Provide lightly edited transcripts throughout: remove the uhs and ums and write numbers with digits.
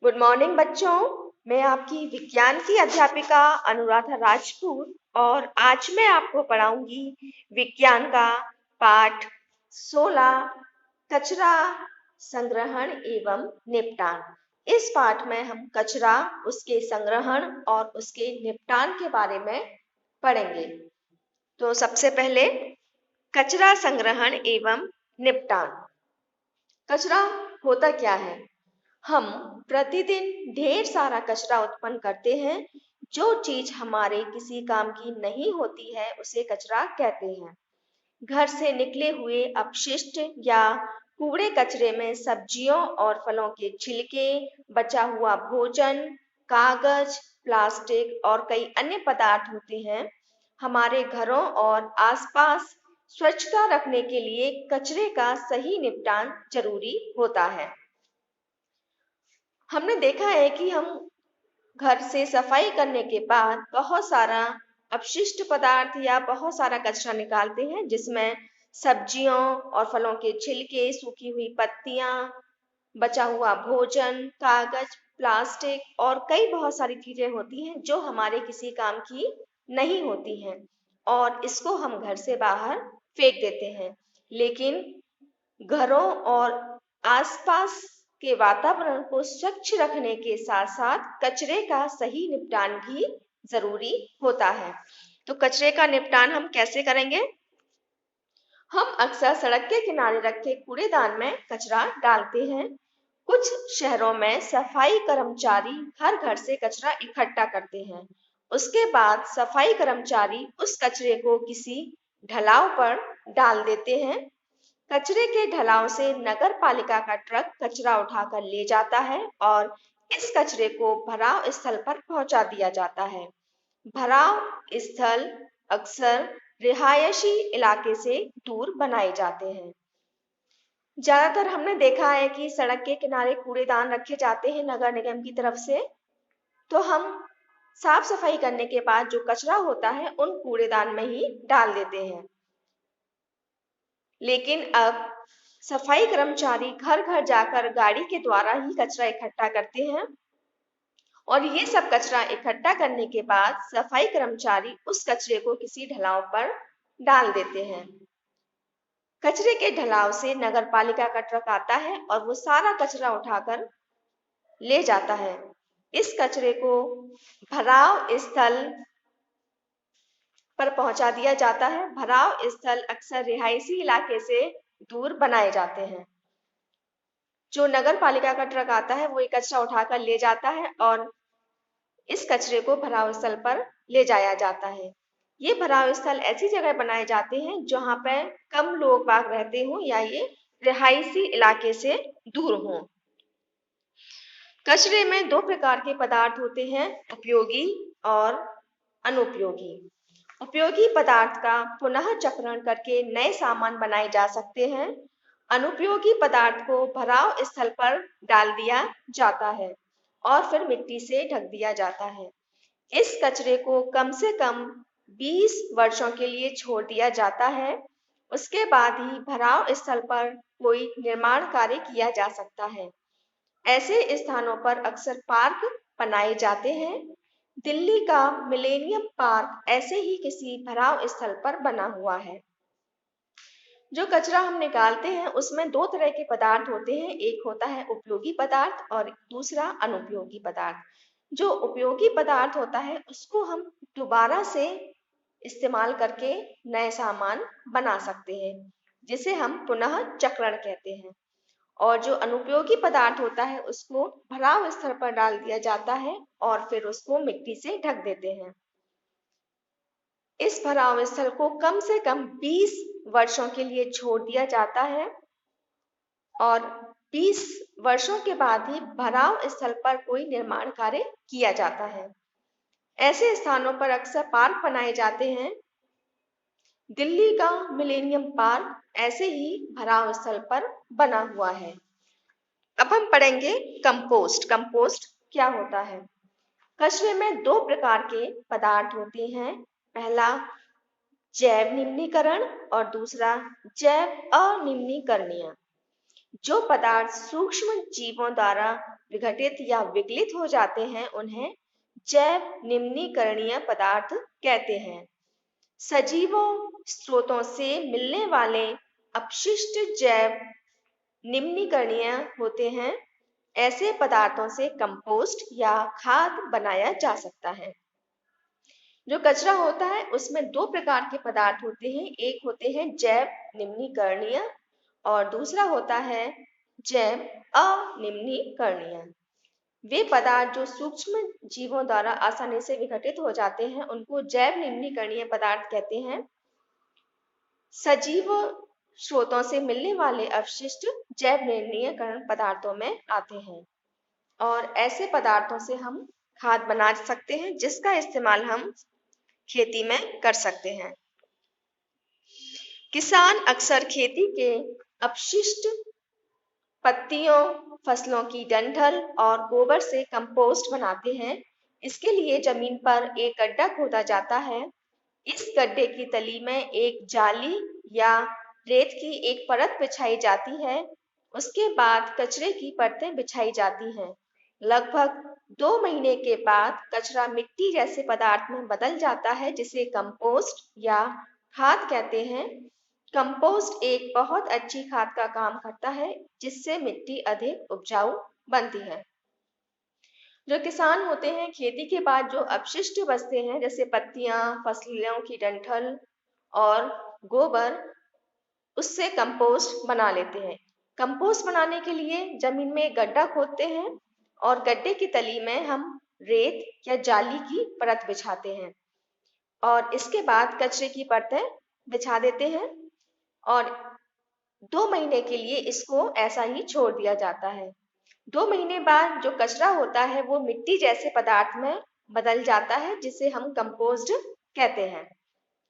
Good morning बच्चों। मैं आपकी विज्ञान की अध्यापिका अनुराधा राजपूत और आज मैं आपको पढ़ाऊंगी विज्ञान का पाठ 16 कचरा संग्रहण एवं निपटान। इस पाठ में हम कचरा, उसके संग्रहण और उसके निपटान के बारे में पढ़ेंगे। तो सबसे पहले कचरा संग्रहण एवं निपटान। कचरा होता क्या है? हम प्रतिदिन ढेर सारा कचरा उत्पन्न करते हैं। जो चीज हमारे किसी काम की नहीं होती है उसे कचरा कहते हैं। घर से निकले हुए अपशिष्ट या कूड़े कचरे में सब्जियों और फलों के छिलके, बचा हुआ भोजन, कागज, प्लास्टिक और कई अन्य पदार्थ होते हैं। हमारे घरों और आसपास स्वच्छता रखने के लिए कचरे का सही निपटान जरूरी होता है। हमने देखा है कि हम घर से सफाई करने के बाद बहुत सारा अपशिष्ट पदार्थ या बहुत सारा कचरा निकालते हैं, जिसमें सब्जियों और फलों के छिलके, सूखी हुई पत्तियां, बचा हुआ भोजन, कागज, प्लास्टिक और कई बहुत सारी चीजें होती हैं जो हमारे किसी काम की नहीं होती हैं और इसको हम घर से बाहर फेंक देते हैं। लेकिन घरों और आसपास के वातावरण को स्वच्छ रखने के साथ साथ कचरे का सही निपटान भी जरूरी होता है। तो कचरे का निपटान हम कैसे करेंगे? हम अक्सर सड़क के किनारे रखे कूड़ेदान में कचरा डालते हैं। कुछ शहरों में सफाई कर्मचारी हर घर से कचरा इकट्ठा करते हैं। उसके बाद सफाई कर्मचारी उस कचरे को किसी ढलाव पर डाल देते हैं। कचरे के ढलाव से नगर पालिका का ट्रक कचरा उठाकर ले जाता है और इस कचरे को भराव स्थल पर पहुंचा दिया जाता है। भराव स्थल अक्सर रिहायशी इलाके से दूर बनाए जाते हैं। ज्यादातर हमने देखा है कि सड़क के किनारे कूड़ेदान रखे जाते हैं नगर निगम की तरफ से। तो हम साफ सफाई करने के बाद जो कचरा होता है उन कूड़ेदान में ही डाल देते हैं। लेकिन अब सफाई कर्मचारी घर घर जाकर गाड़ी के द्वारा ही कचरा इकट्ठा करते हैं और ये सब कचरा इकट्ठा करने के बाद सफाई कर्मचारी उस कचरे को किसी ढलाव पर डाल देते हैं। कचरे के ढलाव से नगर पालिका का ट्रक आता है और वो सारा कचरा उठाकर ले जाता है। इस कचरे को भराव स्थल पर पहुंचा दिया जाता है। भराव स्थल अक्सर रिहायशी इलाके से दूर बनाए जाते हैं। जो नगर पालिका का ट्रक आता है वो ये कचरा उठाकर ले जाता है और इस कचरे को भराव स्थल पर ले जाया जाता है। ये भराव स्थल ऐसी जगह बनाए जाते हैं जहाँ पर कम लोग बाग रहते हों या ये रिहायशी इलाके से दूर हों। कचरे में दो प्रकार के पदार्थ होते हैं, उपयोगी और अनुपयोगी। उपयोगी पदार्थ का पुनः चक्रण करके नए सामान बनाए जा सकते हैं। अनुपयोगी पदार्थ को भराव स्थल पर डाल दिया जाता है और फिर मिट्टी से ढक दिया जाता है। इस कचरे को कम से कम 20 वर्षों के लिए छोड़ दिया जाता है। उसके बाद ही भराव स्थल पर कोई निर्माण कार्य किया जा सकता है। ऐसे स्थानों पर अक्सर पार्क बनाए जाते हैं। दिल्ली का मिलेनियम पार्क ऐसे ही किसी भराव स्थल पर बना हुआ है। जो कचरा हम निकालते हैं उसमें दो तरह के पदार्थ होते हैं, एक होता है उपयोगी पदार्थ और दूसरा अनुपयोगी पदार्थ। जो उपयोगी पदार्थ होता है उसको हम दोबारा से इस्तेमाल करके नए सामान बना सकते हैं, जिसे हम पुनः चक्रण कहते हैं। और जो अनुपयोगी पदार्थ होता है उसको भराव स्थल पर डाल दिया जाता है और फिर उसको मिट्टी से ढक देते हैं। इस भराव स्थल को कम से कम 20 वर्षों के लिए छोड़ दिया जाता है और 20 वर्षों के बाद ही भराव स्थल पर कोई निर्माण कार्य किया जाता है। ऐसे स्थानों पर अक्सर पार्क बनाए जाते हैं। दिल्ली का मिलेनियम पार्क ऐसे ही भराव स्थल पर बना हुआ है। अब हम पढ़ेंगे कंपोस्ट। कंपोस्ट क्या होता है? कचरे में दो प्रकार के पदार्थ होते हैं, पहला जैव निम्नीकरण और दूसरा जैव अनिम्नीकरणीय। जो पदार्थ सूक्ष्म जीवों द्वारा विघटित या विकलित हो जाते हैं उन्हें जैव निम्नीकरणीय पदार्थ कहते हैं। सजीवों स्रोतों से मिलने वाले अपशिष्ट जैव निम्नीकरणीय होते हैं। ऐसे पदार्थों से कंपोस्ट या खाद बनाया जा सकता है। जो कचरा होता है उसमें दो प्रकार के पदार्थ होते हैं, एक होते हैं जैव निम्नीकरणीय और दूसरा होता है जैव अनिम्नीकरणीय। वे पदार्थ जो सूक्ष्म जीवों द्वारा आसानी से विघटित हो जाते हैं उनको जैव निम्नीकरणीय पदार्थ कहते हैं। सजीव स्रोतों से मिलने वाले अपशिष्ट जैव निम्नीकरण पदार्थों में आते हैं और ऐसे पदार्थों से हम खाद बना सकते हैं जिसका इस्तेमाल हम खेती में कर सकते हैं। किसान अक्सर खेती के अपशिष्ट पत्तियों, फसलों की डंठल और गोबर से कंपोस्ट बनाते हैं। इसके लिए जमीन पर एक गड्ढा खोदा जाता है। इस गड्ढे की तली में एक जाली या रेत की एक परत बिछाई जाती है। उसके बाद कचरे की परतें बिछाई जाती हैं। लगभग 2 महीने के बाद कचरा मिट्टी जैसे पदार्थ में बदल जाता है जिसे कंपोस्ट या खाद कहते हैं। कंपोस्ट एक बहुत अच्छी खाद का काम करता है जिससे मिट्टी अधिक उपजाऊ बनती है। जो किसान होते हैं खेती के बाद जो अपशिष्ट बचते हैं जैसे पत्तियां, फसलों की डंठल और गोबर, उससे कंपोस्ट बना लेते हैं। कंपोस्ट बनाने के लिए जमीन में एक गड्ढा खोदते हैं और गड्ढे की तली में हम रेत या जाली की परत बिछाते हैं और इसके बाद कचरे की परतें बिछा देते हैं और 2 महीने के लिए इसको ऐसा ही छोड़ दिया जाता है। 2 महीने बाद जो कचरा होता है वो मिट्टी जैसे पदार्थ में बदल जाता है जिसे हम कंपोस्ट कहते हैं।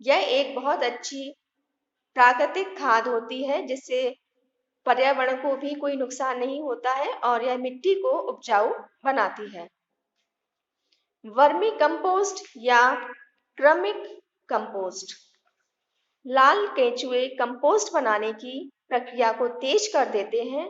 यह एक बहुत अच्छी प्राकृतिक खाद होती है जिससे पर्यावरण को भी कोई नुकसान नहीं होता है और यह मिट्टी को उपजाऊ बनाती है। वर्मी कंपोस्ट या क्रमिक कंपोस्ट। लाल केंचुए कंपोस्ट बनाने की प्रक्रिया को तेज कर देते हैं।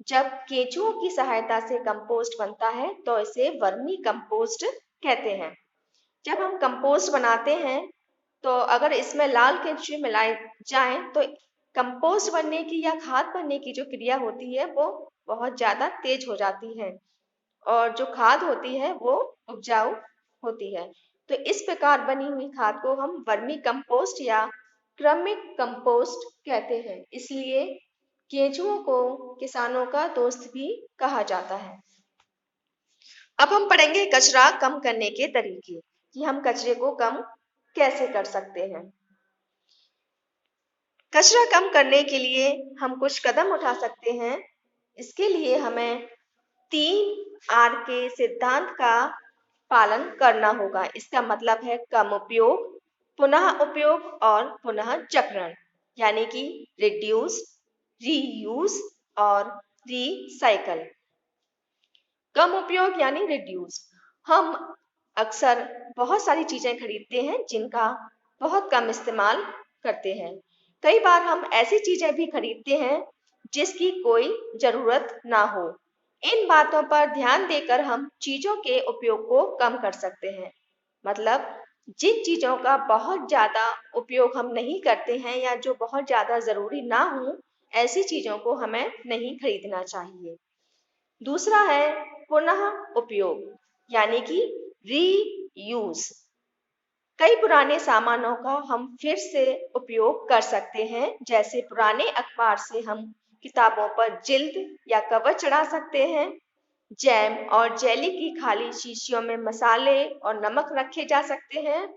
जब केंचुओं की सहायता से कंपोस्ट बनता है तो इसे वर्मी कंपोस्ट कहते हैं। जब हम कंपोस्ट बनाते हैं तो अगर इसमें लाल केंचुए मिलाए जाएं तो कंपोस्ट बनने की या खाद बनने की जो क्रिया होती है वो बहुत ज़्यादा तेज हो जाती है और जो खाद होती है वो उपजाऊ होती है। तो इस प्रकार बनी हुई खाद को हम वर्मी कंपोस्ट या क्रमिक कंपोस्ट कहते हैं। इसलिए केंचुओं को किसानों का दोस्त भी कहा जाता है। अब हम पढ़ेंगे कचरा कम करने के तरीके कि हम कचरे को कम कैसे कर सकते हैं। कचरा कम करने के लिए हम कुछ कदम उठा सकते हैं। इसके लिए हमें 3R के सिद्धांत का पालन करना होगा। इसका मतलब है कम उपयोग, पुनः उपयोग और पुनः चक्रण, यानी कि रिड्यूस, रीयूज और रिसाइकल। कम उपयोग यानी रिड्यूस। हम अक्सर बहुत सारी चीजें खरीदते हैं जिनका बहुत कम इस्तेमाल करते हैं। कई बार हम ऐसी चीजें भी खरीदते हैं जिसकी कोई जरूरत ना हो। इन बातों पर ध्यान देकर हम चीजों के उपयोग को कम कर सकते हैं। मतलब जिन चीजों का बहुत ज्यादा उपयोग हम नहीं करते हैं या जो बहुत ज्यादा जरूरी ना हो, ऐसी चीजों को हमें नहीं खरीदना चाहिए। दूसरा है पुनः उपयोग, यानी कि रीयूज। कई पुराने सामानों का हम फिर से उपयोग कर सकते हैं। जैसे पुराने अखबार से हम किताबों पर जिल्द या कवर चढ़ा सकते हैं। जैम और जेली की खाली शीशियों में मसाले और नमक रखे जा सकते हैं।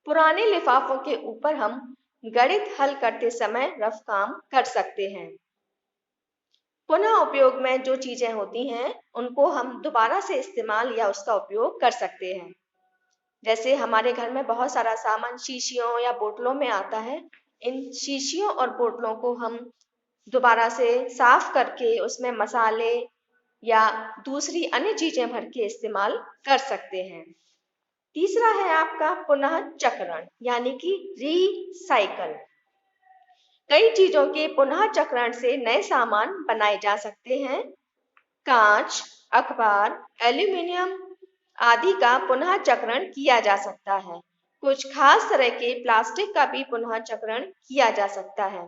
पुराने लिफाफों के ऊपर हम गणित हल करते समय रफ काम कर सकते हैं। पुनः उपयोग में जो चीजें होती हैं उनको हम दोबारा से इस्तेमाल या उसका उपयोग कर सकते हैं। जैसे हमारे घर में बहुत सारा सामान शीशियों या बोतलों में आता है। इन शीशियों और बोतलों को हम दोबारा से साफ करके उसमें मसाले या दूसरी अन्य चीजें भर के इस्तेमाल कर सकते हैं। तीसरा है आपका पुनः चक्रण, यानी कि रिसाइकल। कई चीजों के पुनः चक्रण से नए सामान बनाए जा सकते हैं। कांच, अखबार, एल्यूमीनियम आदि का पुनः चक्रण किया जा सकता है। कुछ खास तरह के प्लास्टिक का भी पुनः चक्रण किया जा सकता है।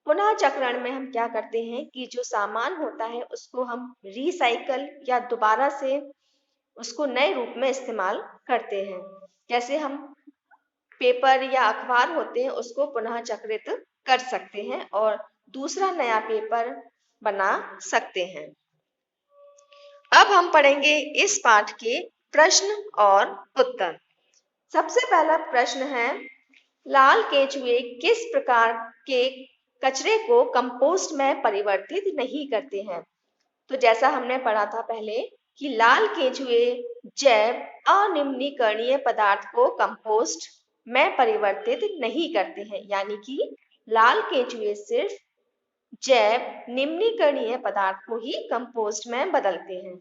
पुनः चक्रण में हम क्या करते हैं कि जो सामान होता है उसको हम रिसाइकल या दोबारा से उसको नए रूप में इस्तेमाल करते हैं। जैसे हम पेपर या अखबार होते हैं उसको पुनः चक्रित कर सकते हैं और दूसरा नया पेपर बना सकते हैं। अब हम पढ़ेंगे इस पाठ के प्रश्न और उत्तर। सबसे पहला प्रश्न है, लाल केंचुए किस प्रकार के कचरे को कंपोस्ट में परिवर्तित नहीं करते हैं? तो जैसा हमने पढ़ा था पहले कि लाल केंचुए जैव अनिम्नीकरणीय पदार्थ को कंपोस्ट में परिवर्तित नहीं करते हैं, यानी कि लाल केंचुए सिर्फ जैव निम्नीकरणीय पदार्थ को ही कंपोस्ट में बदलते हैं।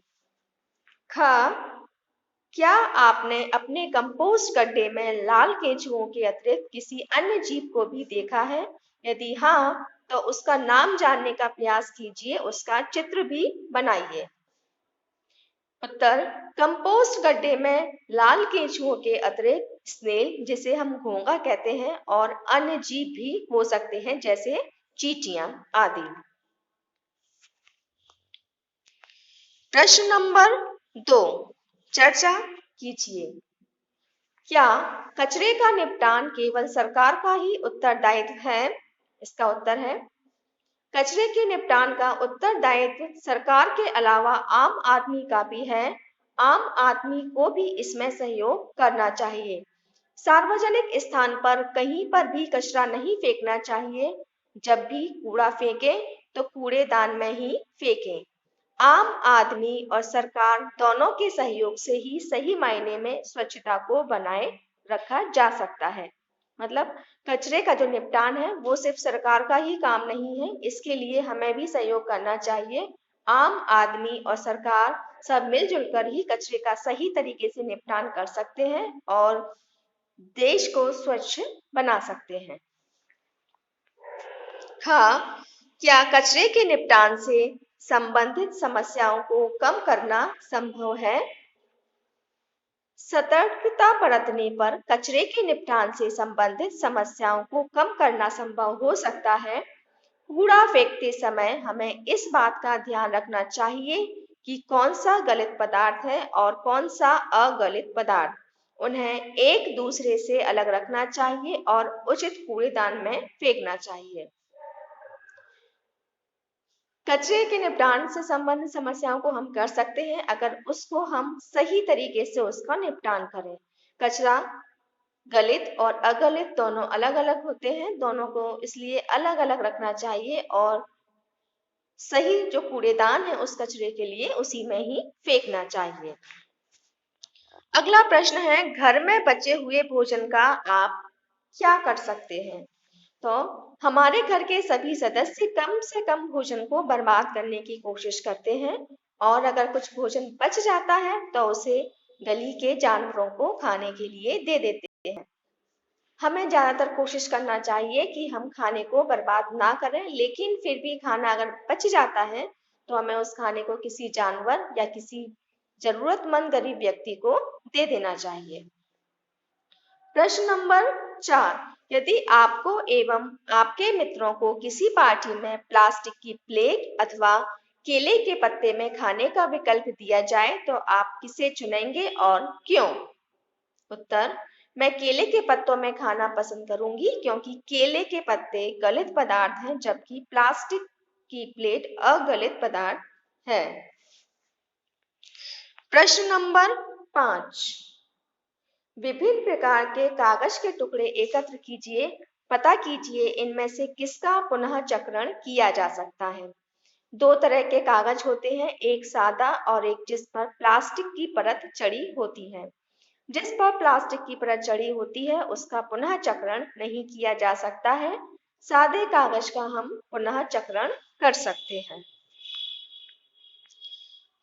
क्या आपने अपने कंपोस्ट गड्ढे में लाल केंचुओं के अतिरिक्त किसी अन्य जीव को भी देखा है? यदि हाँ, तो उसका नाम जानने का प्रयास कीजिए, उसका चित्र भी बनाइए। उत्तर, कंपोस्ट गड्ढे में लाल केंचुओं के अतिरिक्त स्नेल, जिसे हम घोंघा कहते हैं, और अन्य जीव भी हो सकते हैं जैसे चींटियां आदि। प्रश्न नंबर 2, चर्चा कीजिए। क्या कचरे का निपटान केवल सरकार का ही उत्तरदायित्व है? इसका उत्तर है, कचरे के निपटान का उत्तरदायित्व सरकार के अलावा आम आदमी का भी है। आम आदमी को भी इसमें सहयोग करना चाहिए। सार्वजनिक स्थान पर कहीं पर भी कचरा नहीं फेंकना चाहिए। जब भी कूड़ा फेंकें तो कूड़ेदान में ही फेंकें। आम आदमी और सरकार दोनों के सहयोग से ही सही मायने में स्वच्छता को बनाए रखा जा सकता है। मतलब कचरे का जो निपटान है वो सिर्फ सरकार का ही काम नहीं है, इसके लिए हमें भी सहयोग करना चाहिए। आम आदमी और सरकार सब मिलजुल कर ही कचरे का सही तरीके से निपटान कर सकते हैं और देश को स्वच्छ बना सकते हैं। क्या कचरे के निपटान से संबंधित समस्याओं को कम करना संभव है? सतर्कता बरतने पर कचरे के निपटान से संबंधित समस्याओं को कम करना संभव हो सकता है। कूड़ा फेंकते समय हमें इस बात का ध्यान रखना चाहिए कि कौन सा गलित पदार्थ है और कौन सा अगलित पदार्थ। उन्हें एक दूसरे से अलग रखना चाहिए और उचित कूड़ेदान में फेंकना चाहिए। कचरे के निपटान से संबंधित समस्याओं को हम कर सकते हैं अगर उसको हम सही तरीके से उसका निपटान करें। कचरा गलित और अगलित दोनों अलग अलग होते हैं, दोनों को इसलिए अलग अलग रखना चाहिए और सही जो कूड़ेदान है उस कचरे के लिए उसी में ही फेंकना चाहिए। अगला प्रश्न है, घर में बचे हुए भोजन का आप क्या कर सकते हैं? तो हमारे घर के सभी सदस्य कम से कम भोजन को बर्बाद करने की कोशिश करते हैं और अगर कुछ भोजन बच जाता है तो उसे गली के जानवरों को खाने के लिए दे देते हैं। हमें ज्यादातर कोशिश करना चाहिए कि हम खाने को बर्बाद ना करें, लेकिन फिर भी खाना अगर बच जाता है तो हमें उस खाने को किसी जानवर या किसी जरूरतमंद गरीब व्यक्ति को दे देना चाहिए। प्रश्न नंबर 4, यदि आपको एवं आपके मित्रों को किसी पार्टी में प्लास्टिक की प्लेट अथवा केले के पत्ते में खाने का विकल्प दिया जाए तो आप किसे चुनेंगे और क्यों? उत्तर, मैं केले के पत्तों में खाना पसंद करूंगी क्योंकि केले के पत्ते गलित पदार्थ हैं जबकि प्लास्टिक की प्लेट अगलित पदार्थ है। प्रश्न नंबर 5, विभिन्न प्रकार के कागज के टुकड़े एकत्र कीजिए, पता कीजिए इनमें से किसका पुनः चक्रण किया जा सकता है। 2 तरह के कागज होते हैं, एक सादा और एक जिस पर प्लास्टिक की परत चढ़ी होती है। जिस पर प्लास्टिक की परत चढ़ी होती है उसका पुनः चक्रण नहीं किया जा सकता है। सादे कागज का हम पुनः चक्रण कर सकते हैं।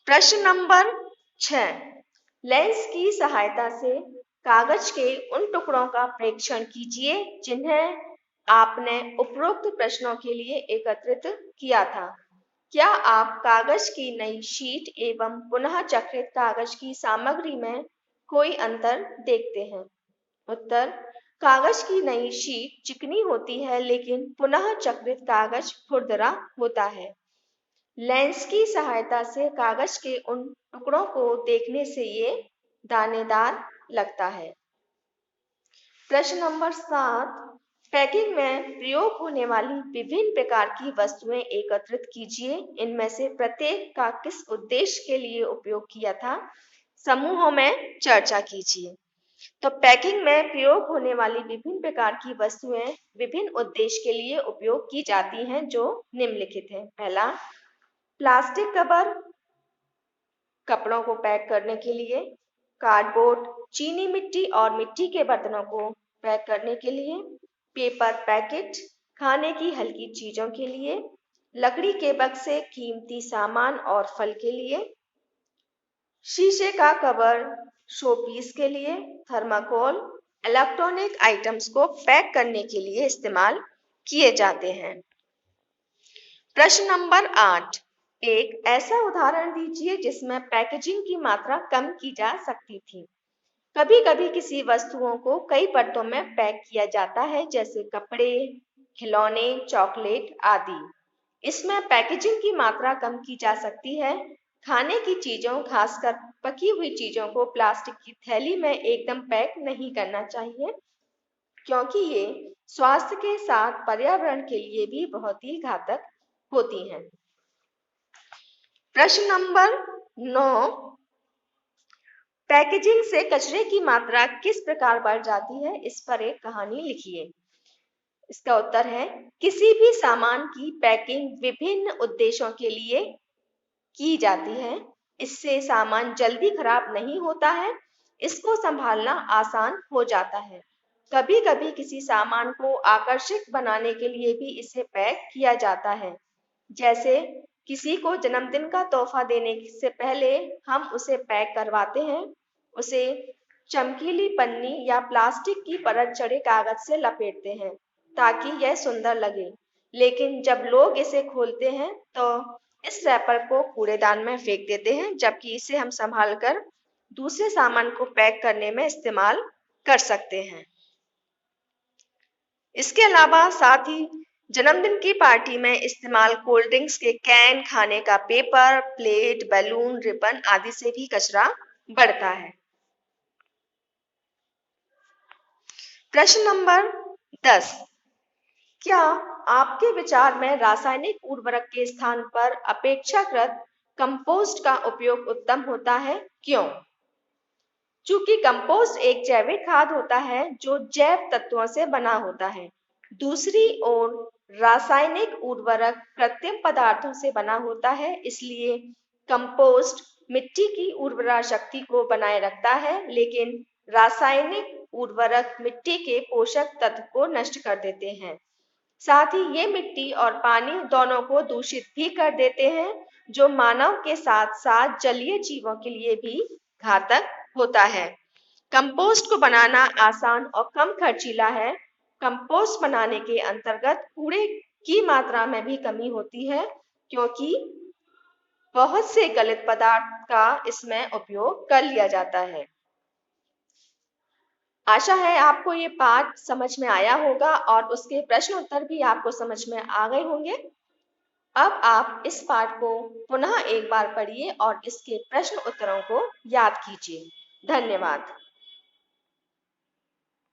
प्रश्न नंबर 6, लेंस की सहायता से कागज के उन टुकड़ों का प्रेक्षण कीजिए जिन्हें आपने उपरोक्त प्रश्नों के लिए एकत्रित किया था। क्या आप कागज की नई शीट एवं पुनः चक्रित कागज की सामग्री में कोई अंतर देखते हैं? उत्तर: कागज की नई शीट चिकनी होती है, लेकिन पुनः चक्रित कागज खुरदरा होता है। लेंस की सहायता से कागज के उन टुकड़ों को देखने से ये दानेदार लगता है। प्रश्न नंबर 7, पैकिंग में प्रयोग होने वाली विभिन्न प्रकार की वस्तुएं एकत्रित कीजिए। इनमें से प्रत्येक का किस उद्देश्य के लिए उपयोग किया था? समूहों में चर्चा कीजिए। तो पैकिंग में प्रयोग होने वाली विभिन्न प्रकार की वस्तुएं विभिन्न उद्देश्य के लिए उपयोग की जाती हैं, जो निम्नलिखित हैं। पहला, प्लास्टिक कवर, कपड़ों को पैक करने के लिए। कार्डबोर्ड, चीनी मिट्टी और मिट्टी के बर्तनों को पैक करने के लिए। पेपर पैकेट, खाने की हल्की चीजों के लिए। लकड़ी के बक्से, कीमती सामान और फल के लिए। शीशे का कवर, शोपीस के लिए। थर्माकोल, इलेक्ट्रॉनिक आइटम्स को पैक करने के लिए इस्तेमाल किए जाते हैं। प्रश्न नंबर 8, एक ऐसा उदाहरण दीजिए जिसमें पैकेजिंग की मात्रा कम की जा सकती थी। कभी कभी किसी वस्तुओं को कई परतों में पैक किया जाता है, जैसे कपड़े, खिलौने, चॉकलेट आदि। इसमें पैकेजिंग की मात्रा कम की जा सकती है। खाने की चीजों, खासकर पकी हुई चीजों को प्लास्टिक की थैली में एकदम पैक नहीं करना चाहिए, क्योंकि ये स्वास्थ्य के साथ पर्यावरण के लिए भी बहुत ही घातक होती हैं। प्रश्न नंबर 9, पैकेजिंग से कचरे की मात्रा किस प्रकार बढ़ जाती है? इस पर एक कहानी लिखिए। इसका उत्तर है, किसी भी सामान की पैकिंग विभिन्न उद्देश्यों के लिए की जाती है। इससे सामान जल्दी खराब नहीं होता है, इसको संभालना आसान हो जाता है। कभी कभी किसी सामान को आकर्षक बनाने के लिए भी इसे पैक किया जाता है, जैसे किसी को जन्मदिन का तोहफा देने से पहले हम उसे पैक करवाते हैं। उसे चमकीली पन्नी या प्लास्टिक की परत चढ़े कागज से लपेटते हैं ताकि यह सुंदर लगे, लेकिन जब लोग इसे खोलते हैं तो इस रैपर को कूड़ेदान में फेंक देते हैं, जबकि इसे हम संभाल कर दूसरे सामान को पैक करने में इस्तेमाल कर सकते हैं। इसके अलावा साथ ही जन्मदिन की पार्टी में इस्तेमाल कोल्ड ड्रिंक्स के कैन, खाने का पेपर, प्लेट, बैलून, रिबन आदि से भी कचरा बढ़ता है। प्रश्न नंबर 10, क्या आपके विचार में रासायनिक उर्वरक के स्थान पर अपेक्षाकृत कंपोस्ट का उपयोग उत्तम होता है? क्यों? चूंकि कंपोस्ट एक जैविक खाद होता है जो जैव तत्वों से बना होता है। दूसरी ओर रासायनिक उर्वरक कृत्रिम पदार्थों से बना होता है, इसलिए कंपोस्ट मिट्टी की उर्वरा शक्ति को बनाए रखता है, लेकिन रासायनिक उर्वरक मिट्टी के पोषक तत्व को नष्ट कर देते हैं। साथ ही ये मिट्टी और पानी दोनों को दूषित भी कर देते हैं, जो मानव के साथ साथ जलीय जीवों के लिए भी घातक होता है। कंपोस्ट को बनाना आसान और कम खर्चीला है। कंपोस्ट बनाने के अंतर्गत कूड़े की मात्रा में भी कमी होती है, क्योंकि बहुत से गलित पदार्थ का इसमें उपयोग कर लिया जाता है। आशा है आपको ये पाठ समझ में आया होगा और उसके प्रश्न उत्तर भी आपको समझ में आ गए होंगे। अब आप इस पाठ को पुनः एक बार पढ़िए और इसके प्रश्न उत्तरों को याद कीजिए। धन्यवाद।